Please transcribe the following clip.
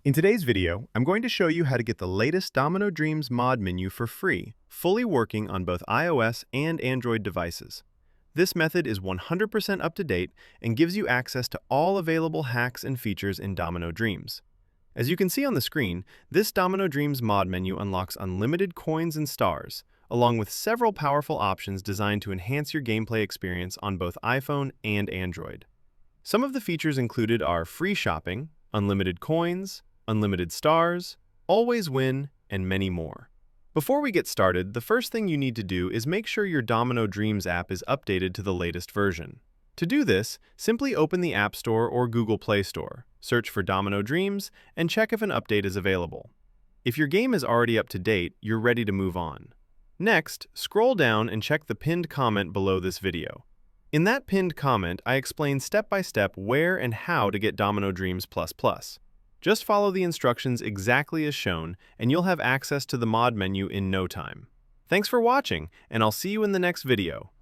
In today's video, I'm going to show you how to get the latest Domino Dreams mod menu for free, fully working on both iOS and Android devices. This method is 100% up to date and gives you access to all available hacks and features in Domino Dreams. As you can see on the screen, this Domino Dreams mod menu unlocks unlimited coins and stars, along with several powerful options designed to enhance your gameplay experience on both iPhone and Android. Some of the features included are free shopping, unlimited coins, unlimited stars, always win, and many more. Before we get started, the first thing you need to do is make sure your Domino Dreams app is updated to the latest version. To do this, simply open the App Store or Google Play Store, search for Domino Dreams, and check if an update is available. If your game is already up to date, you're ready to move on. Next, scroll down and check the pinned comment below this video. In that pinned comment, I explain step-by-step where and how to get Domino Dreams++. Just follow the instructions exactly as shown, and you'll have access to the mod menu in no time. Thanks for watching, and I'll see you in the next video.